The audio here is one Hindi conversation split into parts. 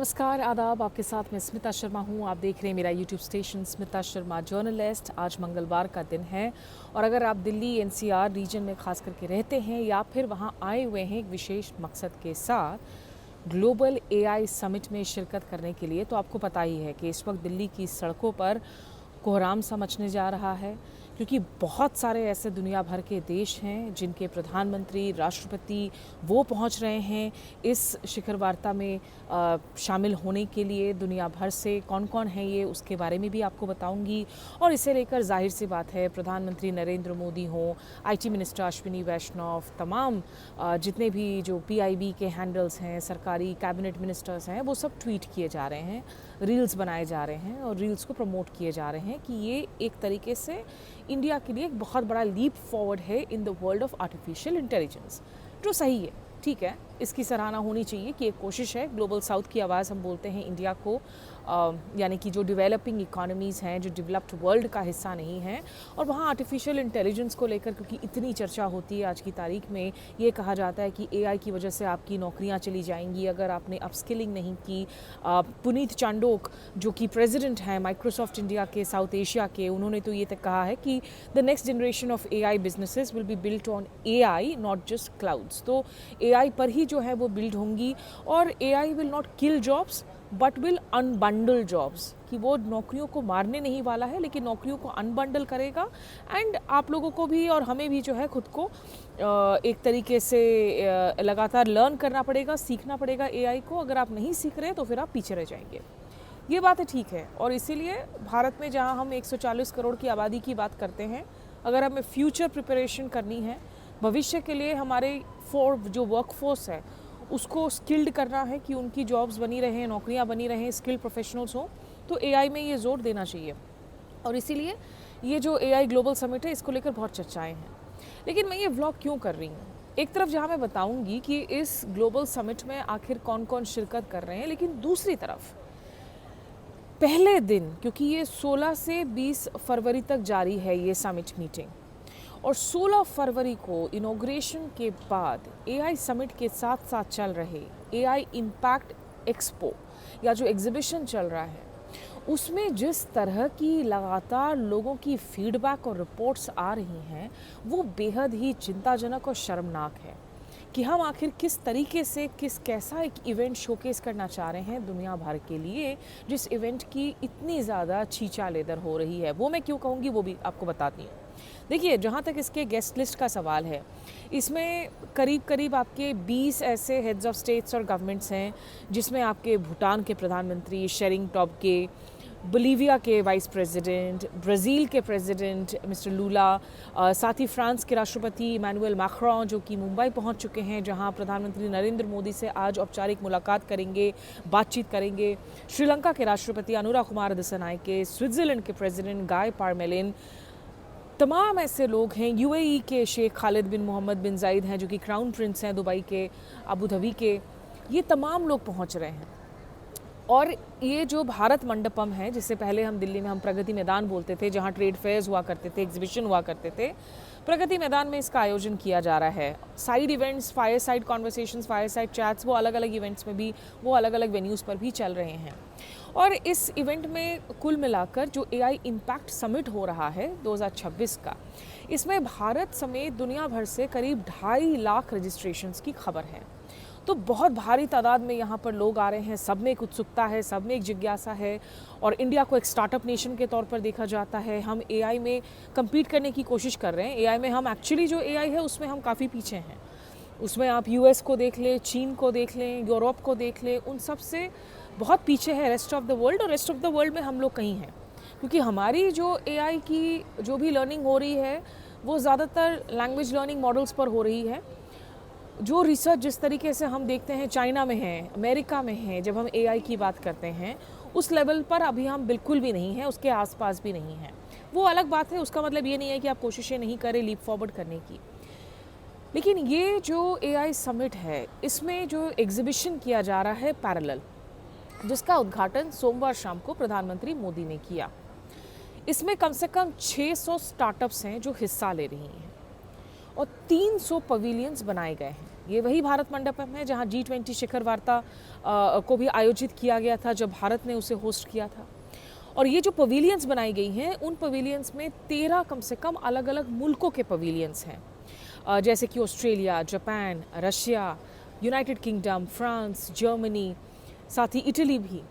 नमस्कार, आदाब। आपके साथ मैं स्मिता शर्मा हूँ। आप देख रहे हैं मेरा YouTube station Smita Sharma journalist. आज मंगलवार का दिन है और अगर आप दिल्ली एनसीआर रीजन में खास करके रहते हैं या फिर वहाँ आए हुए हैं एक विशेष मकसद के साथ ग्लोबल एआई समिट में शिरकत करने के लिए, तो आपको पता ही है कि इस वक्त दिल्ली की सड़कों पर कोहराम सा मचने जा रहा है, क्योंकि बहुत सारे ऐसे दुनिया भर के देश हैं जिनके प्रधानमंत्री, राष्ट्रपति वो पहुंच रहे हैं इस शिखर वार्ता में शामिल होने के लिए। दुनिया भर से कौन कौन है ये, उसके बारे में भी आपको बताऊंगी। और इसे लेकर जाहिर सी बात है, प्रधानमंत्री नरेंद्र मोदी हों, आईटी मिनिस्टर अश्विनी वैष्णव, तमाम जितने भी जो पीआईबी के हैंडल्स हैं, सरकारी कैबिनेट मिनिस्टर्स हैं, वो सब ट्वीट किए जा रहे हैं, रील्स बनाए जा रहे हैं और रील्स को प्रमोट किए जा रहे हैं कि ये एक तरीके से इंडिया के लिए एक बहुत बड़ा लीप फॉरवर्ड है in the world of artificial intelligence. जो सही है, ठीक है, इसकी सराहना होनी चाहिए कि एक कोशिश है। ग्लोबल साउथ की आवाज़ हम बोलते हैं इंडिया को, यानी कि जो डेवलपिंग इकोनॉमीज़ हैं, जो डेवलप्ड वर्ल्ड का हिस्सा नहीं है, और वहाँ आर्टिफिशियल इंटेलिजेंस को लेकर क्योंकि इतनी चर्चा होती है आज की तारीख में, ये कहा जाता है कि एआई की वजह से आपकी नौकरियाँ चली जाएंगी अगर आपने अपस्किलिंग नहीं की। पुनीत चांडोक जो कि प्रेसिडेंट हैं माइक्रोसॉफ्ट इंडिया के साउथ एशिया के, उन्होंने तो ये तक कहा है कि the next generation of AI businesses will be built on AI, not just clouds. तो एआई पर ही जो है वो बिल्ड होंगी और AI will not kill jobs but will unbundle jobs, कि वो नौकरियों को मारने नहीं वाला है लेकिन नौकरियों को अनबंडल करेगा। एंड आप लोगों को भी और हमें भी जो है खुद को एक तरीके से लगातार लर्न करना पड़ेगा, सीखना पड़ेगा एआई को। अगर आप नहीं सीख रहे तो फिर आप पीछे रह जाएंगे। ये बात है, ठीक है। और इसीलिए भारत में जहाँ हम 140 करोड़ की आबादी की बात करते हैं, अगर हमें फ्यूचर प्रिपरेशन करनी है, भविष्य के लिए हमारे जो वर्कफोर्स है उसको स्किल्ड करना है कि उनकी जॉब्स बनी रहें, नौकरियां बनी रहें, स्किल्ड प्रोफेशनल्स हों, तो एआई में ये जोर देना चाहिए। और इसीलिए ये जो एआई ग्लोबल समिट है, इसको लेकर बहुत चर्चाएं हैं। लेकिन मैं ये व्लॉग क्यों कर रही हूँ? एक तरफ जहाँ मैं बताऊँगी कि इस ग्लोबल समिट में आखिर कौन कौन शिरकत कर रहे हैं, लेकिन दूसरी तरफ पहले दिन, क्योंकि ये 16 से 20 फरवरी तक जारी है ये समिट मीटिंग, और 16 फरवरी को इनॉग्रेशन के बाद एआई समिट के साथ साथ चल रहे एआई इम्पैक्ट एक्सपो या जो एग्जीबिशन चल रहा है, उसमें जिस तरह की लगातार लोगों की फीडबैक और रिपोर्ट्स आ रही हैं, वो बेहद ही चिंताजनक और शर्मनाक है कि हम आखिर किस तरीके से कैसा एक इवेंट शोकेस करना चाह रहे हैं दुनिया भर के लिए, जिस इवेंट की इतनी ज़्यादा छींचा लेदर हो रही है। वो मैं क्यों कहूँगी वो भी आपको बताती हूँ। देखिए, जहाँ तक इसके गेस्ट लिस्ट का सवाल है, इसमें करीब करीब आपके 20 ऐसे हेड्स ऑफ स्टेट्स और गवर्नमेंट्स हैं, जिसमें आपके भूटान के प्रधानमंत्री शेरिंग टॉब्गे, बोलीविया के वाइस प्रेसिडेंट, ब्राज़ील के प्रेसिडेंट मिस्टर लूला, साथ ही फ्रांस के राष्ट्रपति इमैनुअल मैक्रोन जो कि मुंबई पहुंच चुके हैं, जहां प्रधानमंत्री नरेंद्र मोदी से आज औपचारिक मुलाकात करेंगे, बातचीत करेंगे। श्रीलंका के राष्ट्रपति अनुराकुमार दिसानायके, स्विट्ज़रलैंड के प्रेसिडेंट गाय पारमेलिन, तमाम ऐसे लोग हैं। यूएई के शेख खालिद बिन मोहम्मद बिन जायद हैं जो कि क्राउन प्रिंस हैं दुबई के, अबू धाबी के। ये तमाम लोग पहुंच रहे हैं। और ये जो भारत मंडपम है, जिससे पहले हम दिल्ली में प्रगति मैदान बोलते थे, जहाँ ट्रेड फेयर्स हुआ करते थे, एग्जीबिशन हुआ करते थे, प्रगति मैदान में इसका आयोजन किया जा रहा है। Side events, fire side conversations, fire side chats, वो अलग अलग इवेंट्स में भी, वो अलग अलग वेन्यूज़ पर भी चल रहे हैं। और इस इवेंट में कुल मिलाकर जो एआई इम्पैक्ट समिट हो रहा है 2026 का, इसमें भारत समेत दुनिया भर से करीब 2.5 लाख रजिस्ट्रेशंस की खबर है। तो बहुत भारी तादाद में यहाँ पर लोग आ रहे हैं। सब में एक उत्सुकता है, सब में एक जिज्ञासा है, और इंडिया को एक स्टार्टअप नेशन के तौर पर देखा जाता है। हम एआई में कम्पीट करने की कोशिश कर रहे हैं। एआई में हम एक्चुअली जो एआई है उसमें हम काफ़ी पीछे हैं। उसमें आप यूएस को देख लें, चीन को देख लें, यूरोप को देख लें, उन सब से बहुत पीछे है रेस्ट ऑफ द वर्ल्ड। और रेस्ट ऑफ द वर्ल्ड में हम लोग कहीं हैं, क्योंकि हमारी जो एआई की जो भी लर्निंग हो रही है वो ज़्यादातर लैंग्वेज लर्निंग मॉडल्स पर हो रही है। जो रिसर्च जिस तरीके से हम देखते हैं चाइना में है, अमेरिका में है, जब हम एआई की बात करते हैं, उस लेवल पर अभी हम बिल्कुल भी नहीं हैं, उसके आसपास भी नहीं हैं। वो अलग बात है, उसका मतलब ये नहीं है कि आप कोशिशें नहीं करें लीप फॉरवर्ड करने की। लेकिन ये जो एआई समिट है, इसमें जो एग्जीबिशन किया जा रहा है पैरेलल, जिसका उद्घाटन सोमवार शाम को प्रधानमंत्री मोदी ने किया, इसमें कम से कम 600 स्टार्टअप्स हैं जो हिस्सा ले रही हैं और 300 पवेलियंस बनाए गए हैं। ये वही भारत मंडपम है जहाँ G20 शिखर वार्ता को भी आयोजित किया गया था, जब भारत ने उसे होस्ट किया था। और ये जो पवेलियंस बनाई गई हैं, उन पवेलियंस में 13 कम से कम अलग अलग मुल्कों के पवेलियंस हैं, जैसे कि Australia, Japan, Russia, United kingdom, France, Germany, साथ ही इटली भी,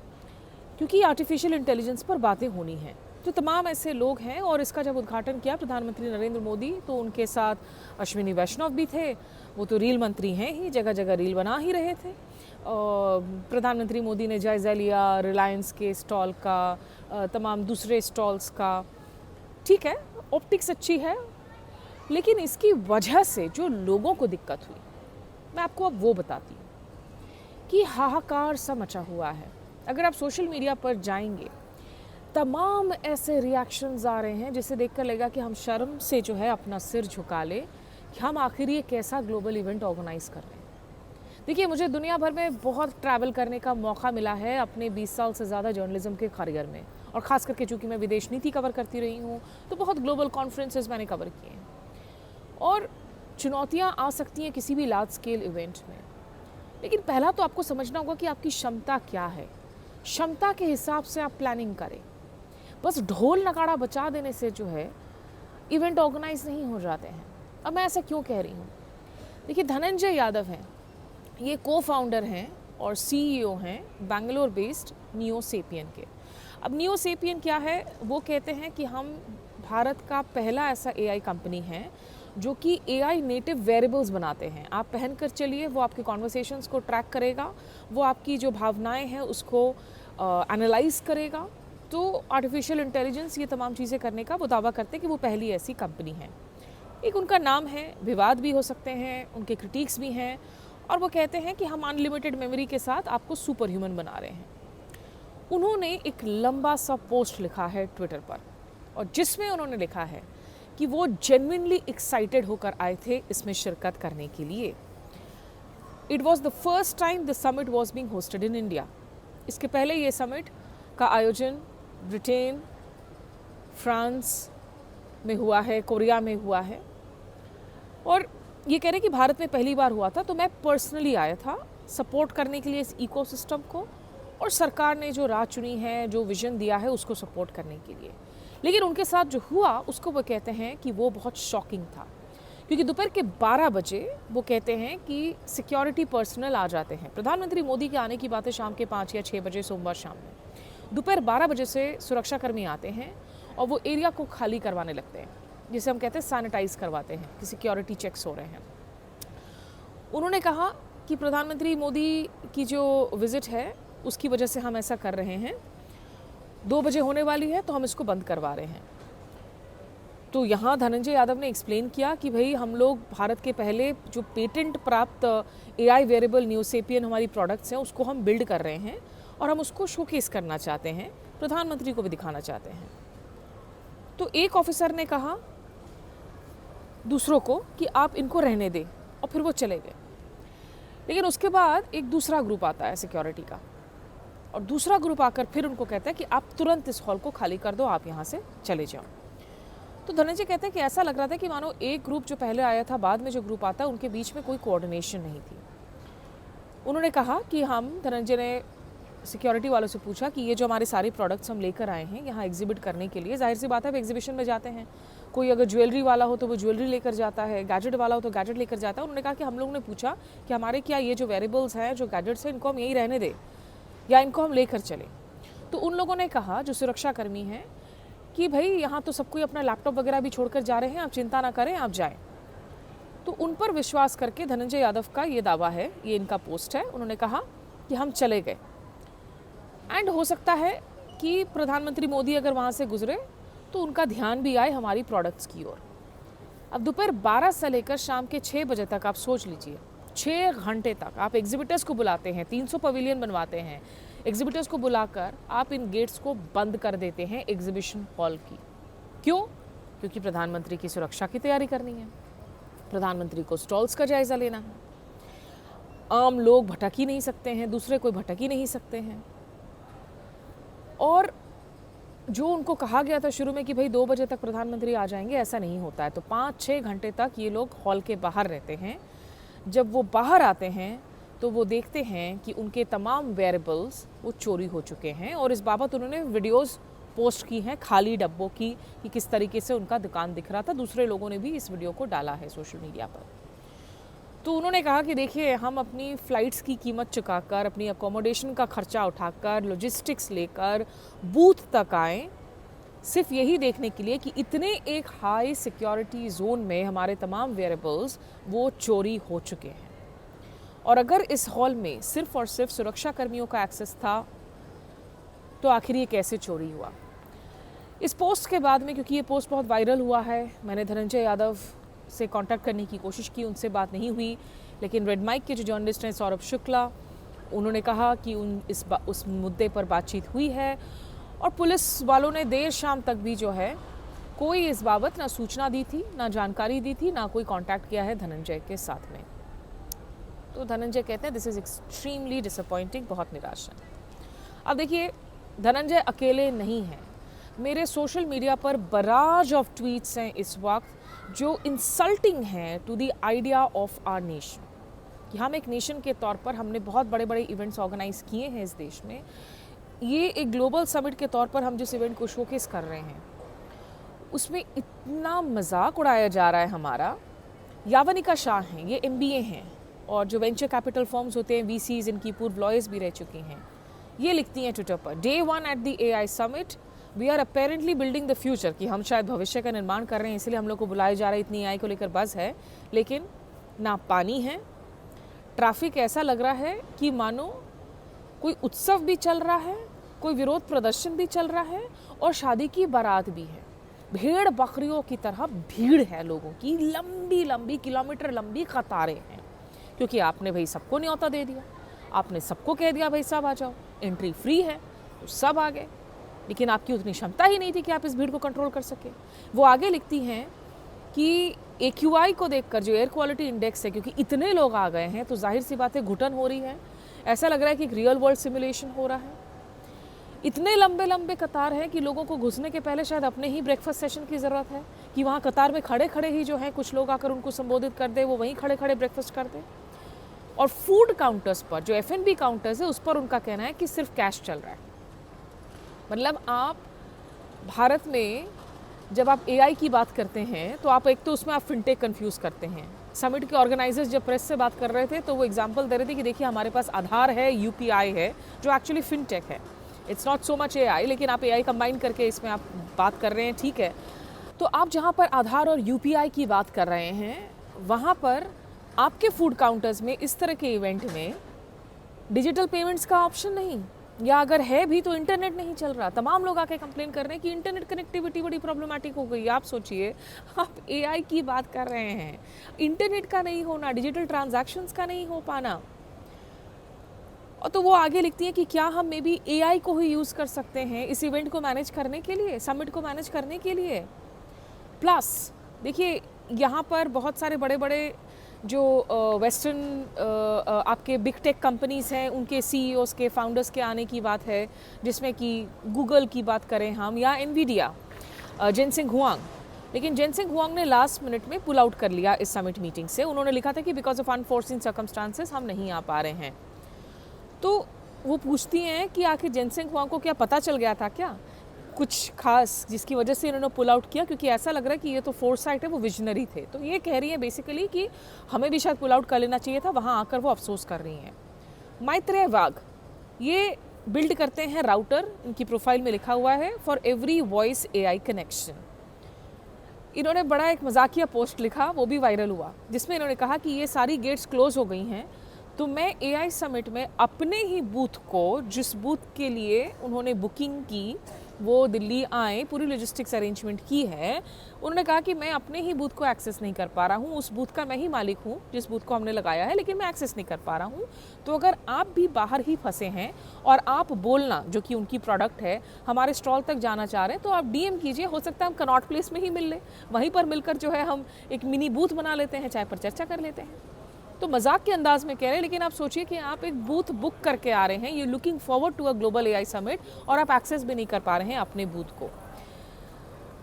क्योंकि आर्टिफिशियल इंटेलिजेंस पर बातें होनी हैं। तो तमाम ऐसे लोग हैं। और इसका जब उद्घाटन किया प्रधानमंत्री नरेंद्र मोदी, तो उनके साथ अश्विनी वैष्णव भी थे। वो तो रील मंत्री हैं ही, जगह जगह रील बना ही रहे थे। प्रधानमंत्री मोदी ने जायज़ा लिया रिलायंस के स्टॉल का, तमाम दूसरे स्टॉल्स का। ठीक है, ऑप्टिक्स अच्छी है, लेकिन इसकी वजह से जो लोगों को दिक्कत हुई, मैं आपको अब वो बताती हूँ कि हाहाकार सा मचा हुआ है। अगर आप सोशल मीडिया पर जाएंगे, तमाम ऐसे रिएक्शंस आ रहे हैं जिसे देखकर लगेगा कि हम शर्म से जो है अपना सिर झुका ले कि हम आखिर ये कैसा ग्लोबल इवेंट ऑर्गेनाइज कर रहे हैं। देखिए, मुझे दुनिया भर में बहुत ट्रैवल करने का मौका मिला है अपने 20 साल से ज़्यादा जर्नलिज्म के करियर में, और ख़ास करके चूँकि मैं विदेश नीति कवर करती रही हूँ, तो बहुत ग्लोबल कॉन्फ्रेंसेस मैंने कवर किए हैं। और चुनौतियाँ आ सकती हैं किसी भी लार्ज स्केल इवेंट में, लेकिन पहला तो आपको समझना होगा कि आपकी क्षमता क्या है। क्षमता के हिसाब से आप प्लानिंग करें। बस ढोल नगाड़ा बजा देने से जो है इवेंट ऑर्गेनाइज नहीं हो जाते हैं। अब मैं ऐसा क्यों कह रही हूँ? देखिए, धनंजय यादव हैं, ये को फाउंडर हैं और CEO हैं बैंगलोर बेस्ड नियोसेपियन के। अब नियोसेपियन क्या है? वो कहते हैं कि हम भारत का पहला ऐसा AI कंपनी है जो कि AI नेटिव वेरेबल्स बनाते हैं। आप पहन कर चलिए, वो आपके कॉन्वर्सेशंस को ट्रैक करेगा, वो आपकी जो भावनाएं हैं उसको एनालाइज करेगा। तो आर्टिफिशियल इंटेलिजेंस ये तमाम चीज़ें करने का वो दावा करते हैं कि वो पहली ऐसी कंपनी है। एक उनका नाम है, विवाद भी हो सकते हैं, उनके क्रिटिक्स भी हैं, और वो कहते हैं कि हम अनलिमिटेड मेमोरी के साथ आपको सुपर ह्यूमन बना रहे हैं। उन्होंने एक लंबा सा पोस्ट लिखा है ट्विटर पर, और जिसमें उन्होंने लिखा है कि वो जेन्युइनली एक्साइटेड होकर आए थे इसमें शिरकत करने के लिए। It was the first time the summit was being hosted in India. इसके पहले ये समिट का आयोजन ब्रिटेन, फ्रांस में हुआ है, कोरिया में हुआ है, और ये कह रहे कि भारत में पहली बार हुआ था। तो मैं पर्सनली आया था सपोर्ट करने के लिए इस इकोसिस्टम को, और सरकार ने जो राह चुनी है, जो विजन दिया है, उसको सपोर्ट करने के लिए। लेकिन उनके साथ जो हुआ उसको वो कहते हैं कि वो बहुत शॉकिंग था, क्योंकि दोपहर के 12 बजे वो कहते हैं कि सिक्योरिटी पर्सनल आ जाते हैं। प्रधानमंत्री मोदी के आने की बात है शाम के 5 या 6 बजे सोमवार शाम में। दोपहर 12 बजे से सुरक्षाकर्मी आते हैं और वो एरिया को खाली करवाने लगते हैं, जिसे हम कहते हैं सैनिटाइज करवाते हैं कि सिक्योरिटी चेक्स हो रहे हैं। उन्होंने कहा कि प्रधानमंत्री मोदी की जो विज़िट है उसकी वजह से हम ऐसा कर रहे हैं, 2 बजे होने वाली है तो हम इसको बंद करवा रहे हैं। तो यहाँ धनंजय यादव ने एक्सप्लेन किया कि भाई हम लोग भारत के पहले जो पेटेंट प्राप्त AI वेरेबल नियोसेपियन हमारी प्रोडक्ट्स हैं उसको हम बिल्ड कर रहे हैं, और हम उसको शोकेस करना चाहते हैं, प्रधानमंत्री को भी दिखाना चाहते हैं। तो एक ऑफिसर ने कहा दूसरों को कि आप इनको रहने दें, और फिर वो चले गए। लेकिन उसके बाद एक दूसरा ग्रुप आता है सिक्योरिटी का, और दूसरा ग्रुप आकर फिर उनको कहता है कि आप तुरंत इस हॉल को खाली कर दो, आप यहाँ से चले जाओ। तो धनंजय कहते हैं कि ऐसा लग रहा था कि मानो एक ग्रुप जो पहले आया था, बाद में जो ग्रुप आता है, उनके बीच में कोई कोऑर्डिनेशन नहीं थी। उन्होंने कहा कि धनंजय ने सिक्योरिटी वालों से पूछा कि ये जो हमारे सारे प्रोडक्ट्स हम लेकर आए हैं यहाँ एग्जिबिट करने के लिए, जाहिर सी बात है अब एग्जीबिशन में जाते हैं, कोई अगर ज्वेलरी वाला हो तो वो ज्वेलरी लेकर जाता है, गैजेट वाला हो तो गैजेट लेकर जाता है। उन्होंने कहा कि हम लोगों ने पूछा कि हमारे क्या ये जो वेरेबल्स हैं, जो गैजेट्स हैं, इनको हम यहीं रहने दें या इनको हम लेकर चलें। तो उन लोगों ने कहा, जो सुरक्षाकर्मी हैं, कि भाई यहाँ तो सब कोई अपना लैपटॉप वगैरह भी छोड़कर जा रहे हैं, आप चिंता ना करें, आप जाएं। तो उन पर विश्वास करके धनंजय यादव का ये दावा है, ये इनका पोस्ट है, उन्होंने कहा कि हम चले गए। एंड हो सकता है कि प्रधानमंत्री मोदी अगर वहाँ से गुजरे तो उनका ध्यान भी आए हमारी प्रोडक्ट्स की ओर। अब दोपहर 12 से लेकर शाम के 6 बजे तक आप सोच लीजिए, 6 घंटे तक आप एग्जिबिटर्स को बुलाते हैं, 300 पवेलियन बनवाते हैं, एग्जिबिटर्स को बुलाकर आप इन गेट्स को बंद कर देते हैं एग्जीबिशन हॉल की। क्यों? क्योंकि प्रधानमंत्री की सुरक्षा की तैयारी करनी है, प्रधानमंत्री को स्टॉल्स का जायज़ा लेना है। आम लोग भटक ही नहीं सकते हैं, दूसरे कोई भटक ही नहीं सकते हैं। और जो उनको कहा गया था शुरू में कि भाई 2 बजे तक प्रधानमंत्री आ जाएंगे, ऐसा नहीं होता है। तो 5-6 घंटे तक ये लोग हॉल के बाहर रहते हैं, जब वो बाहर आते हैं तो वो देखते हैं कि उनके तमाम वेयरेबल्स वो चोरी हो चुके हैं और इस बाबत उन्होंने वीडियोस पोस्ट की हैं खाली डब्बों की कि किस तरीके से उनका दुकान दिख रहा था। दूसरे लोगों ने भी इस वीडियो को डाला है सोशल मीडिया पर। तो उन्होंने कहा कि देखिए, हम अपनी फ़्लाइट्स की कीमत चुकाकर, अपनी अकोमोडेशन का खर्चा उठाकर, लॉजिस्टिक्स लेकर बूथ तक आए सिर्फ यही देखने के लिए कि इतने एक हाई सिक्योरिटी जोन में हमारे तमाम वेयरेबल्स वो चोरी हो चुके हैं। और अगर इस हॉल में सिर्फ और सिर्फ सुरक्षा कर्मियों का एक्सेस था तो आखिर ये कैसे चोरी हुआ। इस पोस्ट के बाद में, क्योंकि ये पोस्ट बहुत वायरल हुआ है, मैंने धनंजय यादव से कांटेक्ट करने की कोशिश की, उनसे बात नहीं हुई। लेकिन रेड माइक के जो जर्नलिस्ट हैं सौरभ शुक्ला, उन्होंने कहा कि उस मुद्दे पर बातचीत हुई है और पुलिस वालों ने देर शाम तक भी जो है कोई इस बाबत ना सूचना दी थी, ना जानकारी दी थी, ना कोई कांटेक्ट किया है धनंजय के साथ में। तो धनंजय कहते हैं दिस इज़ एक्सट्रीमली डिसअपॉइंटिंग, बहुत निराश है। अब देखिए, धनंजय अकेले नहीं हैं। मेरे सोशल मीडिया पर बराज ऑफ ट्वीट्स हैं इस वक्त जो इंसल्टिंग हैं to the idea of our nation, कि हम एक नेशन के तौर पर हमने बहुत बड़े बड़े इवेंट्स ऑर्गेनाइज किए हैं इस देश में। ये एक ग्लोबल समिट के तौर पर हम जिस इवेंट को शोकेस कर रहे हैं उसमें इतना मजाक उड़ाया जा रहा है हमारा। यावनिका शाह हैं, ये MBA हैं और जो वेंचर कैपिटल फर्म्स होते हैं VCs, इनकी पूर्व लॉयर्स भी रह चुकी हैं। ये लिखती हैं ट्विटर पर, Day 1 at the AI summit we are apparently building the future, कि हम शायद भविष्य का निर्माण कर रहे हैं, इसलिए हम लोग को बुलाया जा रहा है, इतनी AI को लेकर बज़ है। लेकिन ना पानी है, ट्रैफिक ऐसा लग रहा है कि मानो कोई उत्सव भी चल रहा है, कोई विरोध प्रदर्शन भी चल रहा है और शादी की बारात भी है। भेड़ बकरियों की तरह भीड़ है लोगों की, लंबी लंबी किलोमीटर लंबी कतारें हैं, क्योंकि आपने भाई सबको न्योता दे दिया, आपने सबको कह दिया भाई सब आ जाओ, एंट्री फ्री है, तो सब आ गए। लेकिन आपकी उतनी क्षमता ही नहीं थी कि आप इस भीड़ को कंट्रोल कर सके। वो आगे लिखती हैं कि AQI को देखकर, जो एयर क्वालिटी इंडेक्स है, क्योंकि इतने लोग आ गए हैं तो जाहिर सी बात है घुटन हो रही है, ऐसा लग रहा है कि एक रियल वर्ल्ड सिमुलेशन हो रहा है। इतने लंबे लंबे कतार हैं कि लोगों को घुसने के पहले शायद अपने ही ब्रेकफास्ट सेशन की ज़रूरत है, कि वहाँ कतार में खड़े खड़े ही जो है कुछ लोग आकर उनको संबोधित कर दे, वो वहीं खड़े खड़े ब्रेकफास्ट कर दे। और फूड काउंटर्स पर, जो F&B काउंटर्स है, उस पर उनका कहना है कि सिर्फ कैश चल रहा है। मतलब आप भारत में जब आप AI की बात करते हैं तो आप एक तो उसमें आप फिनटेक कंफ्यूज करते हैं। समिट के ऑर्गेनाइजर्स जब प्रेस से बात कर रहे थे तो वो एग्जांपल दे रहे थे कि देखिए हमारे पास आधार है, UPI है, जो एक्चुअली फिनटेक है। It's not so much AI, लेकिन आप AI कंबाइन करके इसमें आप बात कर रहे हैं, ठीक है। तो आप जहाँ पर आधार और UPI की बात कर रहे हैं, वहाँ पर आपके फूड काउंटर्स में इस तरह के इवेंट में डिजिटल पेमेंट्स का ऑप्शन नहीं, या अगर है भी तो इंटरनेट नहीं चल रहा। तमाम लोग आके कंप्लेन कर रहे हैं कि इंटरनेट कनेक्टिविटी बड़ी प्रॉब्लमेटिक हो गई। आप सोचिए, आप AI की बात कर रहे हैं, इंटरनेट का नहीं होना, डिजिटल ट्रांजैक्शंस का नहीं हो पाना। और तो वो आगे लिखती है कि क्या हम मे बी AI को ही यूज़ कर सकते हैं इस इवेंट को मैनेज करने के लिए, समिट को मैनेज करने के लिए। प्लस देखिए, यहाँ पर बहुत सारे बड़े बड़े जो वेस्टर्न आपके बिग टेक कंपनीज़ हैं, उनके CEOs के, फाउंडर्स के आने की बात है, जिसमें कि गूगल की बात करें हम, या NVIDIA, जेनसेंग हुआंग। लेकिन जेनसेंग हुआंग ने लास्ट मिनट में पुल आउट कर लिया इस समिट मीटिंग से। उन्होंने लिखा था कि बिकॉज ऑफ अनफोर्सिन सर्कमस्टांसेस हम नहीं आ पा रहे हैं। तो वो पूछती हैं कि आखिर जेनसेंग हुआंग को क्या पता चल गया था क्या कुछ खास, जिसकी वजह से इन्होंने पुल आउट किया, क्योंकि ऐसा लग रहा है कि ये तो फोरसाइट है, वो विजनरी थे। तो ये कह रही है बेसिकली कि हमें भी शायद पुल आउट कर लेना चाहिए था, वहाँ आकर वो अफसोस कर रही हैं। मैत्रेय वाघ ये बिल्ड करते हैं राउटर, इनकी प्रोफाइल में लिखा हुआ है for every voice AI connection. इन्होंने बड़ा एक मजाकिया पोस्ट लिखा, वो भी वायरल हुआ, जिसमें इन्होंने कहा कि ये सारी गेट्स क्लोज हो गई हैं, तो मैं AI समिट में अपने ही बूथ को, जिस बूथ के लिए उन्होंने बुकिंग की, वो दिल्ली आए, पूरी लॉजिस्टिक्स अरेंजमेंट की है, उन्होंने कहा कि मैं अपने ही बूथ को एक्सेस नहीं कर पा रहा हूँ। उस बूथ का मैं ही मालिक हूँ जिस बूथ को हमने लगाया है, लेकिन मैं एक्सेस नहीं कर पा रहा हूँ। तो अगर आप भी बाहर ही फंसे हैं और आप बोलना, जो कि उनकी प्रोडक्ट है, हमारे स्टॉल तक जाना चाह रहे हैं, तो आप DM कीजिए, हो सकता है हम कनॉट प्लेस में ही मिल लें, वहीं पर मिलकर जो है हम एक मिनी बूथ बना लेते हैं, चाय पर चर्चा कर लेते हैं। तो मजाक के अंदाज में कह रहे हैं, लेकिन आप सोचिए कि आप एक बूथ बुक करके आ रहे हैं, you looking forward to a global AI summit, और आप एक्सेस भी नहीं कर पा रहे हैं अपने बूथ को।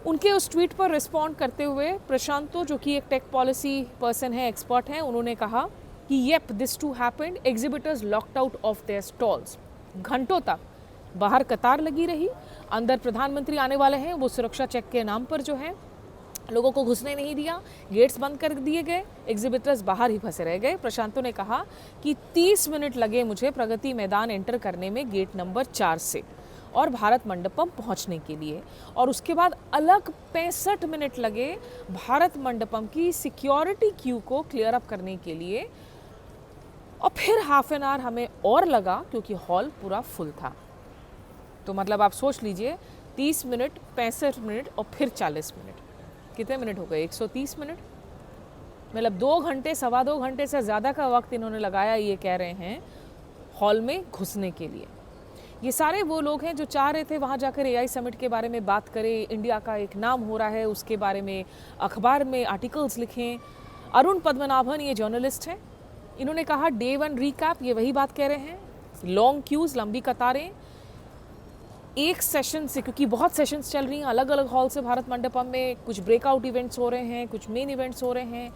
उनके उस ट्वीट पर रिस्पॉन्ड करते हुए प्रशांतो, जो कि एक टेक पॉलिसी पर्सन है, एक्सपर्ट हैं, उन्होंने कहा कि yep this too happened, exhibitors locked out of their stalls. घंटों तक बाहर कतार लगी रही, अंदर प्रधानमंत्री आने वाले हैं, वो सुरक्षा चेक के नाम पर जो है लोगों को घुसने नहीं दिया, गेट्स बंद कर दिए गए, एग्जिबिटर्स बाहर ही फंसे रह गए। प्रशांतु ने कहा कि 30 मिनट लगे मुझे प्रगति मैदान एंटर करने में गेट नंबर 4 से और भारत मंडपम पहुंचने के लिए, और उसके बाद अलग 65 मिनट लगे भारत मंडपम की सिक्योरिटी क्यू को क्लियर अप करने के लिए, और फिर हाफ एन आवर हमें और लगा क्योंकि हॉल पूरा फुल था। तो मतलब आप सोच लीजिए 30 मिनट, 65 मिनट और फिर 40 मिनट, कितने मिनट हो गए? 130 मिनट। मतलब 2 घंटे, सवा 2 घंटे से ज़्यादा का वक्त इन्होंने लगाया, ये कह रहे हैं, हॉल में घुसने के लिए। ये सारे वो लोग हैं जो चाह रहे थे वहाँ जाकर एआई समिट के बारे में बात करें, इंडिया का एक नाम हो रहा है उसके बारे में अखबार में आर्टिकल्स लिखें। अरुण पद्मनाभन ये जर्नलिस्ट हैं, इन्होंने कहा डे 1 रिकैप, ये वही बात कह रहे हैं, लॉन्ग क्यूज़, लंबी कतारें, एक सेशन से, क्योंकि बहुत सेशंस चल रही हैं अलग अलग हॉल से भारत मंडपम में, कुछ ब्रेकआउट इवेंट्स हो रहे हैं, कुछ मेन इवेंट्स हो रहे हैं।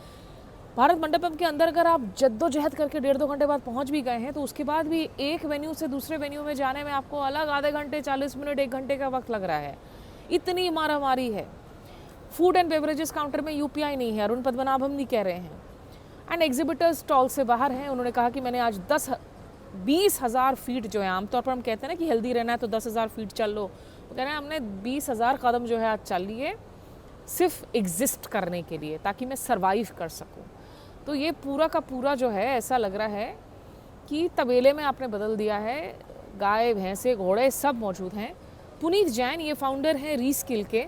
भारत मंडपम के अंदर अगर आप जद्दोजहद करके 1.5-2 घंटे बाद पहुंच भी गए हैं तो उसके बाद भी एक वेन्यू से दूसरे वेन्यू में जाने में आपको अलग आधे घंटे, 40 मिनट, 1 घंटे का वक्त लग रहा है। इतनी मारामारी है। फूड एंड बेवरेजेस काउंटर में यूपीआई नहीं है, अरुण पद्मनाभन भी कह रहे हैं। एंड एग्जिबिटर्स स्टॉल से बाहर हैं। उन्होंने कहा कि मैंने आज 20,000 फीट जो है, आमतौर पर हम कहते हैं ना कि हेल्दी रहना है तो 10,000 फीट चल लो, वो कह रहे हैं हमने 20,000 कदम जो है आज चल लिए सिर्फ एग्जिस्ट करने के लिए, ताकि मैं सर्वाइव कर सकूं। तो ये पूरा का पूरा जो है ऐसा लग रहा है कि तबेले में आपने बदल दिया है, गाय भैंसे घोड़े सब मौजूद हैं। पुनीत जैन ये फाउंडर हैं रीस्किल के,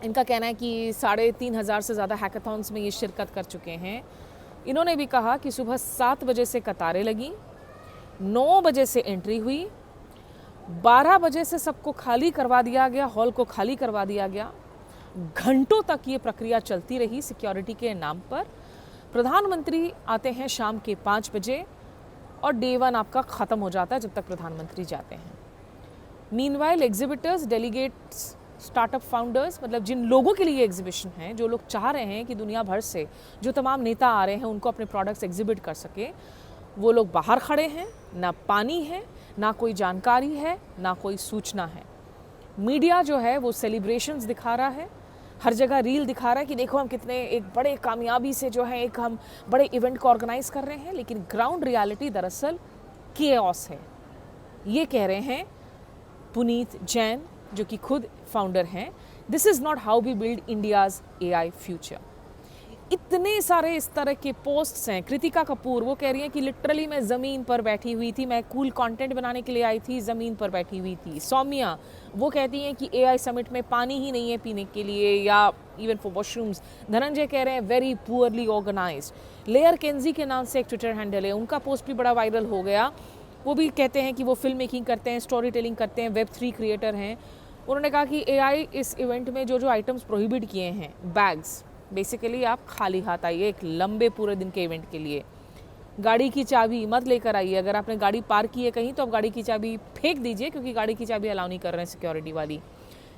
इनका कहना है कि 3,500 से ज़्यादा हैकाथॉन्स में ये शिरकत कर चुके हैं। इन्होंने भी कहा कि सुबह 7 बजे से कतारें लगी, 9 बजे से एंट्री हुई, 12 बजे से सबको खाली करवा दिया गया, हॉल को खाली करवा दिया गया। घंटों तक ये प्रक्रिया चलती रही सिक्योरिटी के नाम पर। प्रधानमंत्री आते हैं शाम के 5 बजे और डे 1 आपका ख़त्म हो जाता है जब तक प्रधानमंत्री जाते हैं। Meanwhile exhibitors, delegates, startup founders, मतलब जिन लोगों के लिए एग्जीबिशन है, जो लोग चाह रहे हैं कि दुनिया भर से जो तमाम नेता आ रहे हैं उनको अपने प्रोडक्ट्स एग्जिबिट कर सके, वो लोग बाहर खड़े हैं। ना पानी है, ना कोई जानकारी है, ना कोई सूचना है। मीडिया जो है वो सेलिब्रेशंस दिखा रहा है, हर जगह रील दिखा रहा है कि देखो हम कितने एक बड़े कामयाबी से जो है एक हम बड़े इवेंट को ऑर्गेनाइज कर रहे हैं, लेकिन ग्राउंड रियलिटी दरअसल केओस है। ये कह रहे हैं पुनीत जैन, जो कि खुद फाउंडर हैं। This is not how we build India's AI future. इतने सारे इस तरह के पोस्ट्स हैं। कृतिका कपूर वो कह रही हैं कि लिटरली मैं ज़मीन पर बैठी हुई थी, मैं कूल कंटेंट बनाने के लिए आई थी, ज़मीन पर बैठी हुई थी। सौम्या वो कहती हैं कि एआई समिट में पानी ही नहीं है पीने के लिए या इवन फॉर वॉशरूम्स। धनंजय कह रहे हैं वेरी पुअरली ऑर्गेनाइज्ड। लेयर केंजी के नाम से एक ट्विटर हैंडल है, उनका पोस्ट भी बड़ा वायरल हो गया। वो भी कहते हैं कि वो फिल्म मेकिंग करते हैं, स्टोरी टेलिंग करते हैं, Web3 क्रिएटर हैं। उन्होंने कहा कि एआई इस इवेंट में जो आइटम्स प्रोहिबिट किए हैं, बैग्स, बेसिकली आप खाली हाथ आइए एक लंबे पूरे दिन के इवेंट के लिए। गाड़ी की चाबी मत लेकर आइए, अगर आपने गाड़ी पार्क की है कहीं तो आप गाड़ी की चाबी फेंक दीजिए, क्योंकि गाड़ी की चाबी अलाउ नहीं कर रहे हैं सिक्योरिटी वाली।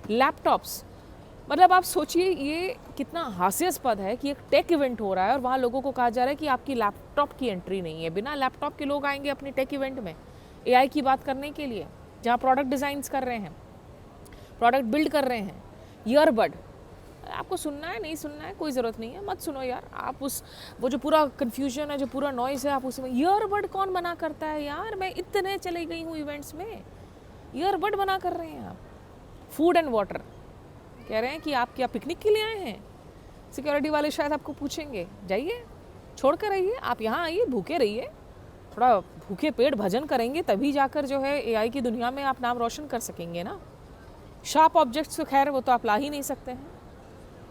लैपटॉप्स, मतलब आप सोचिए ये कितना हास्यास्पद है कि एक टेक इवेंट हो रहा है और वहाँ लोगों को कहा जा रहा है कि आपकी लैपटॉप की एंट्री नहीं है। बिना लैपटॉप के लोग आएंगे अपने टेक इवेंट में एआई की बात करने के लिए, जहाँ प्रोडक्ट डिज़ाइंस कर रहे हैं, प्रोडक्ट बिल्ड कर रहे हैं। ईयरबड, आपको सुनना है नहीं सुनना है कोई ज़रूरत नहीं है, मत सुनो यार। आप वो जो पूरा कन्फ्यूजन है, जो पूरा नॉइज़ है, आप उसमें ईयरबड कौन बना करता है यार। मैं इतने चले गई हूँ इवेंट्स में, ईयरबड बना कर रहे हैं आप। फूड एंड वाटर कह रहे हैं कि आप क्या पिकनिक के लिए आए हैं। सिक्योरिटी वाले शायद आपको पूछेंगे, जाइए छोड़ कर रहिए, आप यहाँ आइए, भूखे रहिए, थोड़ा भूखे पेट भजन करेंगे तभी जाकर जो है एआई की दुनिया में आप नाम रोशन कर सकेंगे ना। शार्प ऑब्जेक्ट्स तो खैर वो तो आप ला ही नहीं सकते हैं,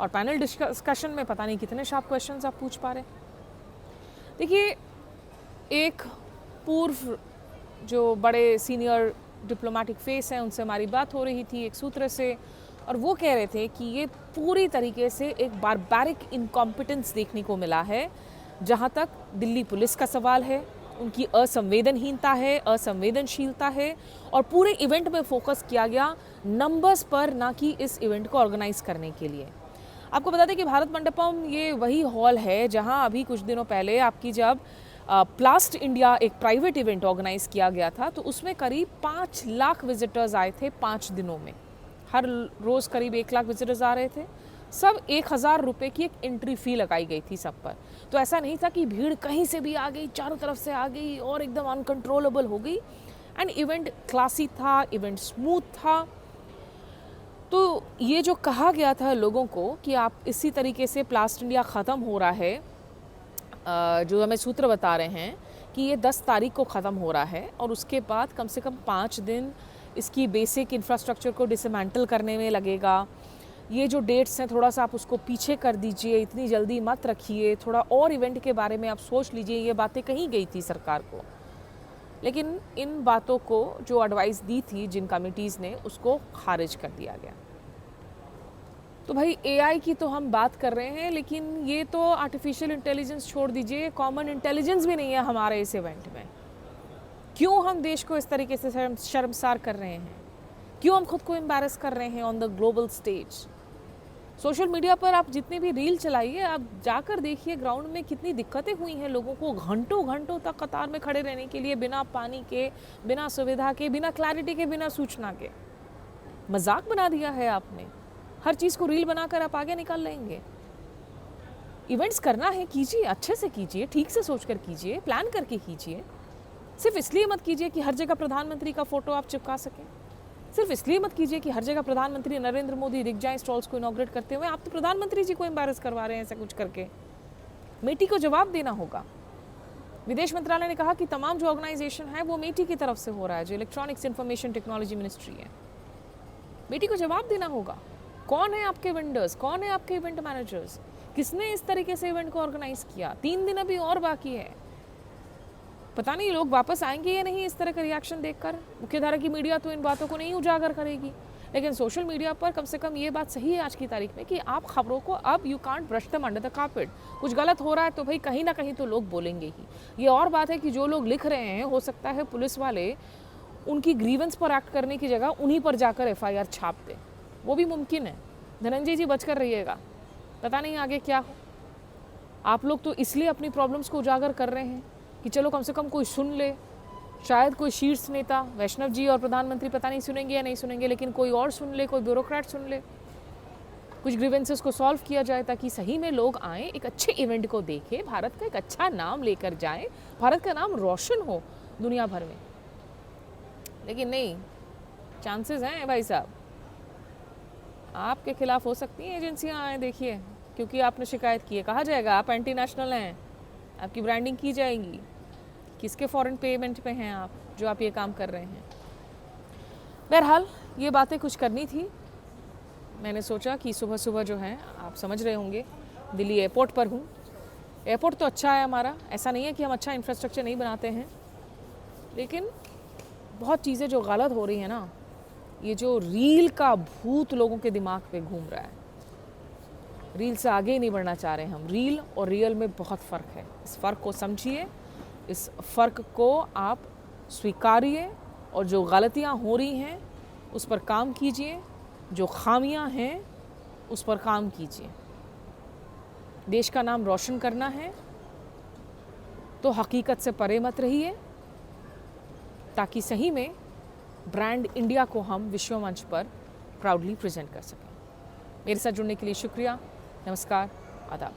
और पैनल डिस्कशन में पता नहीं कितने शार्प क्वेश्चंस आप पूछ पा रहे। देखिए, एक पूर्व जो बड़े सीनियर डिप्लोमेटिक फेस हैं उनसे हमारी बात हो रही थी एक सूत्र से, और वो कह रहे थे कि ये पूरी तरीके से एक बारबैरिक इनकॉम्पिटेंस देखने को मिला है। जहाँ तक दिल्ली पुलिस का सवाल है, उनकी असंवेदनहीनता है, असंवेदनशीलता है, और पूरे इवेंट में फोकस किया गया नंबर्स पर, ना कि इस इवेंट को ऑर्गेनाइज करने के लिए। आपको बता दें कि भारत मंडपम ये वही हॉल है जहां अभी कुछ दिनों पहले आपकी जब प्लास्ट इंडिया एक प्राइवेट इवेंट ऑर्गेनाइज किया गया था, तो उसमें करीब 5 लाख विजिटर्स आए थे 5 दिनों में। हर रोज़ करीब 1 लाख विजिटर्स आ रहे थे। सब 1000 रुपये की एक एंट्री फ़ी लगाई गई थी सब पर। तो ऐसा नहीं था कि भीड़ कहीं से भी आ गई, चारों तरफ से आ गई और एकदम अनकंट्रोलेबल हो गई। एंड इवेंट क्लासी था, इवेंट स्मूथ था। तो ये जो कहा गया था लोगों को कि आप इसी तरीके से प्लास्ट इंडिया ख़त्म हो रहा है, जो हमें सूत्र बता रहे हैं कि ये 10 तारीख को ख़त्म हो रहा है और उसके बाद कम से कम 5 दिन इसकी बेसिक इंफ्रास्ट्रक्चर को डिसमेंटल करने में लगेगा। ये जो डेट्स हैं थोड़ा सा आप उसको पीछे कर दीजिए, इतनी जल्दी मत रखिए, थोड़ा और इवेंट के बारे में आप सोच लीजिए। ये बातें कही गई थी सरकार को, लेकिन इन बातों को जो एडवाइस दी थी जिन कमिटीज़ ने, उसको खारिज कर दिया गया। तो भाई एआई की तो हम बात कर रहे हैं, लेकिन ये तो आर्टिफिशियल इंटेलिजेंस छोड़ दीजिए, कॉमन इंटेलिजेंस भी नहीं है हमारे इस इवेंट में। क्यों हम देश को इस तरीके से शर्मसार कर रहे हैं? क्यों हम खुद को एम्बैरस कर रहे हैं on the global stage? Social media पर आप जितने भी रील चलाइए, आप जाकर देखिए ग्राउंड में कितनी दिक्कतें हुई हैं लोगों को घंटों घंटों तक कतार में खड़े रहने के लिए, बिना पानी के, बिना सुविधा के, बिना क्लैरिटी के, बिना सूचना के। मजाक बना दिया है आपने। हर चीज़ को रील बनाकर आप आगे निकाल लेंगे। इवेंट्स करना है, कीजिए, अच्छे से कीजिए, ठीक से सोच कर कीजिए, प्लान करके कीजिए। सिर्फ इसलिए मत कीजिए कि हर जगह प्रधानमंत्री का फ़ोटो आप चिपका सकें। सिर्फ इसलिए मत कीजिए कि हर जगह प्रधानमंत्री नरेंद्र मोदी दिख जाए स्टॉल्स को इनॉग्रेट करते हुए। आप तो प्रधानमंत्री जी को एम्बैरस करवा रहे हैं ऐसा कुछ करके। मेटी को जवाब देना होगा। विदेश मंत्रालय ने कहा कि तमाम जो ऑर्गेनाइजेशन है वो मेटी की तरफ से हो रहा है, जो इलेक्ट्रॉनिक्स इंफॉर्मेशन टेक्नोलॉजी मिनिस्ट्री है। मेटी को जवाब देना होगा। कौन है आपके वेंडर्स, कौन है आपके इवेंट मैनेजर्स, किसने इस तरीके से इवेंट को ऑर्गेनाइज किया? 3 दिन अभी और बाकी है। पता नहीं लोग वापस आएंगे या नहीं इस तरह का रिएक्शन देखकर। मुख्यधारा की मीडिया तो इन बातों को नहीं उजागर करेगी, लेकिन सोशल मीडिया पर कम से कम ये बात सही है आज की तारीख में कि आप खबरों को अब you can't brush them under the carpet. कुछ गलत हो रहा है तो भाई कहीं ना कहीं तो लोग बोलेंगे ही। ये और बात है कि जो लोग लिख रहे हैं, हो सकता है पुलिस वाले उनकी ग्रीवेंस पर एक्ट करने की जगह उन्हीं पर जाकर FIR छाप दें, वो भी मुमकिन है। धनंजय जी बचकर रहिएगा, पता नहीं आगे क्या हो। आप लोग तो इसलिए अपनी प्रॉब्लम्स को उजागर कर रहे हैं कि चलो कम से कम कोई सुन ले। शायद कोई शीर्ष नेता, वैष्णव जी और प्रधानमंत्री पता नहीं सुनेंगे या नहीं सुनेंगे, लेकिन कोई और सुन ले, कोई ब्यूरोक्रेट सुन ले, कुछ ग्रीवेंसेस को सॉल्व किया जाए ताकि सही में लोग आएँ, एक अच्छे इवेंट को देखें, भारत का एक अच्छा नाम लेकर जाएं, भारत का नाम रोशन हो दुनिया भर में। लेकिन नहीं, चांसेस हैं भाई साहब, आपके खिलाफ हो सकती हैं एजेंसियां आए, देखिए, क्योंकि आपने शिकायत की है। कहा जाएगा आप एंटी नेशनल हैं, आपकी ब्रांडिंग की जाएगी, किसके फॉरेन पेमेंट पे हैं आप जो आप ये काम कर रहे हैं। बहरहाल ये बातें कुछ करनी थी, मैंने सोचा कि सुबह सुबह जो है, आप समझ रहे होंगे दिल्ली एयरपोर्ट पर हूँ। एयरपोर्ट तो अच्छा है हमारा, ऐसा नहीं है कि हम अच्छा इंफ्रास्ट्रक्चर नहीं बनाते हैं, लेकिन बहुत चीज़ें जो गलत हो रही हैं ना, ये जो रील का भूत लोगों के दिमाग पे घूम रहा है, रील से आगे ही नहीं बढ़ना चाह रहे हम। रील और रियल में बहुत फ़र्क है, इस फ़र्क को समझिए, इस फ़र्क को आप स्वीकारिए और जो गलतियां हो रही हैं उस पर काम कीजिए, जो खामियां हैं उस पर काम कीजिए। देश का नाम रोशन करना है तो हकीकत से परे मत रहिए, ताकि सही में ब्रांड इंडिया को हम विश्व मंच पर प्राउडली प्रेजेंट कर सकें। मेरे साथ जुड़ने के लिए शुक्रिया, नमस्कार, आदाब।